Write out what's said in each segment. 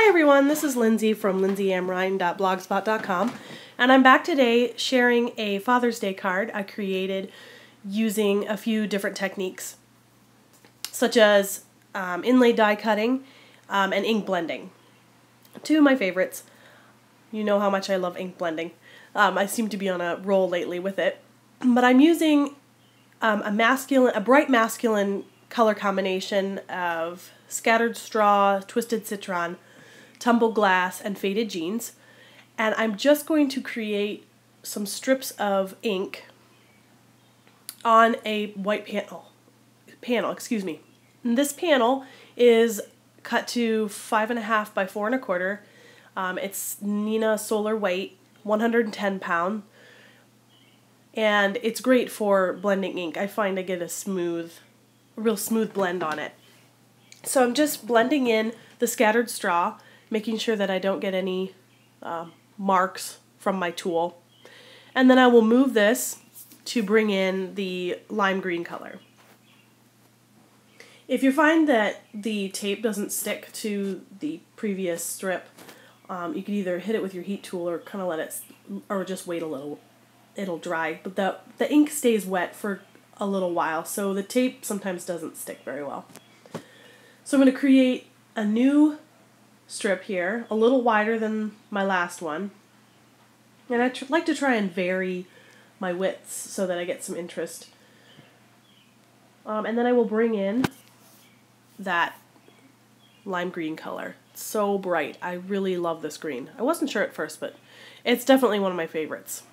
Hi everyone, this is Lindsay from lindsayamrine.blogspot.com, and I'm back today sharing a Father's Day card I created using a few different techniques, such as inlay die cutting and ink blending. Two of my favorites. You know how much I love ink blending. I seem to be on a roll lately with it, but I'm using a bright masculine color combination of scattered straw, twisted citron, tumbled glass, and faded jeans, and I'm just going to create some strips of ink on a white panel. And this panel is cut to 5.5 by 4.25. It's Neenah Solar White, 110 pound, and it's great for blending ink. I find I get a real smooth blend on it. So I'm just blending in the scattered straw, making sure that I don't get any marks from my tool. And then I will move this to bring in the lime green color. If you find that the tape doesn't stick to the previous strip, you can either hit it with your heat tool or kind of let it, or just wait a little. It'll dry, but the ink stays wet for a little while, so the tape sometimes doesn't stick very well. So I'm going to create a new strip here, a little wider than my last one. And I like to try and vary my widths so that I get some interest. And then I will bring in that lime green color. It's so bright. I really love this green. I wasn't sure at first, but it's definitely one of my favorites.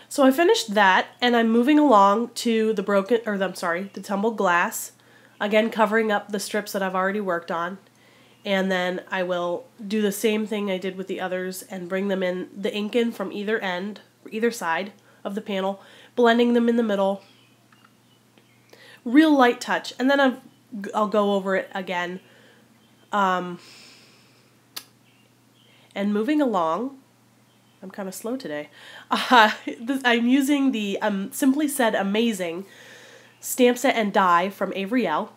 So I finished that, and I'm moving along to the tumbled glass. Again, covering up the strips that I've already worked on. And then I will do the same thing I did with the others and bring them in, the ink in from either end, or either side of the panel, blending them in the middle. Real light touch. And then I'll go over it again. And moving along, I'm kind of slow today. I'm using the Simply Said Amazing stamp set and die from Avery Elle.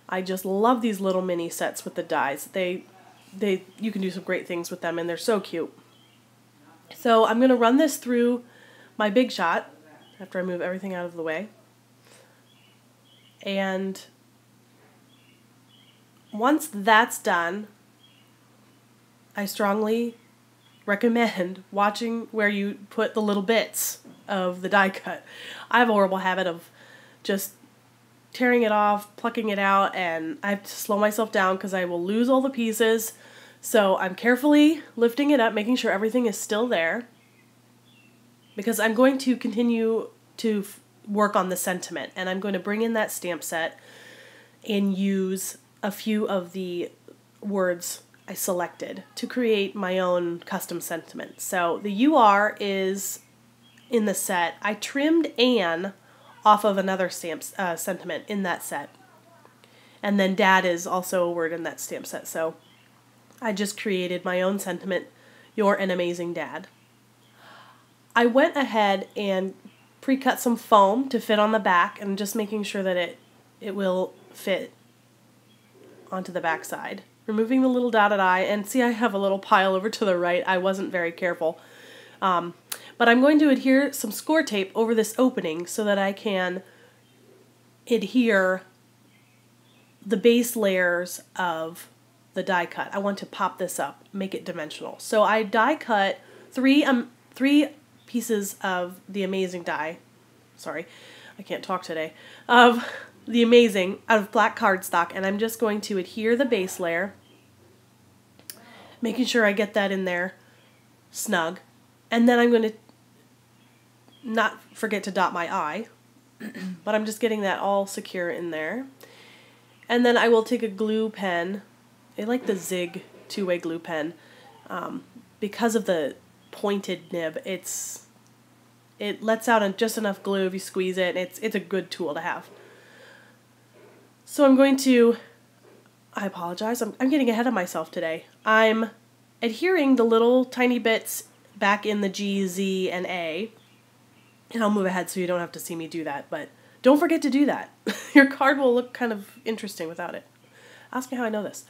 I just love these little mini sets with the dies. You can do some great things with them, and they're so cute. So I'm going to run this through my Big Shot after I move everything out of the way. And once that's done, I strongly recommend watching where you put the little bits of the die cut. I have a horrible habit of just tearing it off, plucking it out, and I have to slow myself down because I will lose all the pieces. So I'm carefully lifting it up, making sure everything is still there, because I'm going to continue to work on the sentiment, and I'm going to bring in that stamp set and use a few of the words I selected to create my own custom sentiment. So the UR is in the set. I trimmed Anne off of another stamp sentiment in that set. And then Dad is also a word in that stamp set. So I just created my own sentiment, "You're an amazing dad." I went ahead and pre-cut some foam to fit on the back, and just making sure that it will fit onto the back side. Removing the little dotted I, and see, I have a little pile over to the right. I wasn't very careful. But I'm going to adhere some score tape over this opening so that I can adhere the base layers of the die cut. I want to pop this up, make it dimensional. So I die cut three pieces of the amazing die. Sorry, I can't talk today. Of the amazing out of black cardstock, and I'm just going to adhere the base layer, making sure I get that in there snug, and then I'm going to not forget to dot my I, but I'm just getting that all secure in there. And then I will take a glue pen. I like the Zig two-way glue pen. Because of the pointed nib, it lets out just enough glue if you squeeze it. It's a good tool to have. So I'm going to, I apologize, I'm getting ahead of myself today. I'm adhering the little tiny bits back in the G, Z, and A. And I'll move ahead so you don't have to see me do that, but don't forget to do that. Your card will look kind of interesting without it. Ask me how I know this.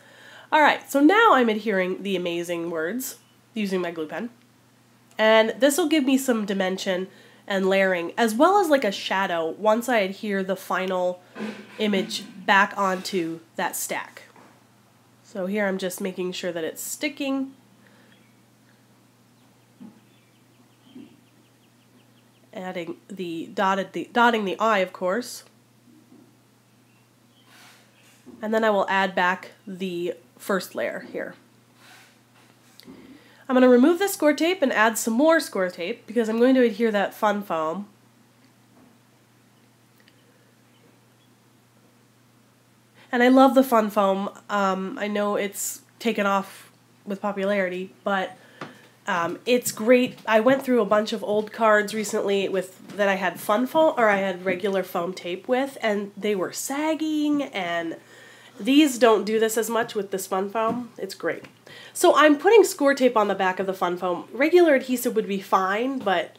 Alright, so now I'm adhering the amazing words using my glue pen. And this will give me some dimension and layering, as well as like a shadow once I adhere the final image back onto that stack. So here I'm just making sure that it's sticking. Adding the dotting the eye, of course. And then I will add back the first layer here. I'm going to remove this score tape and add some more score tape because I'm going to adhere that fun foam. And I love the fun foam. I know it's taken off with popularity, but it's great. I went through a bunch of old cards recently that I had fun foam, or I had regular foam tape with, and they were sagging, and these don't do this as much with this fun foam. It's great. So I'm putting score tape on the back of the fun foam. Regular adhesive would be fine, but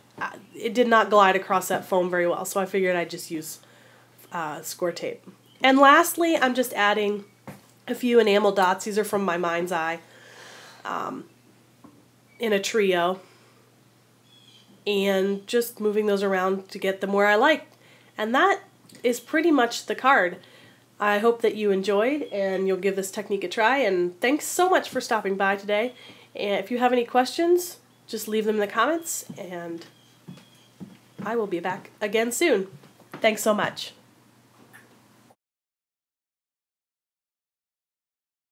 it did not glide across that foam very well, so I figured I'd just use score tape. And lastly, I'm just adding a few enamel dots. These are from my Mind's Eye in a trio, and just moving those around to get them where I like. And that is pretty much the card. I hope that you enjoyed and you'll give this technique a try, and thanks so much for stopping by today. And if you have any questions, just leave them in the comments, and I will be back again soon. Thanks so much.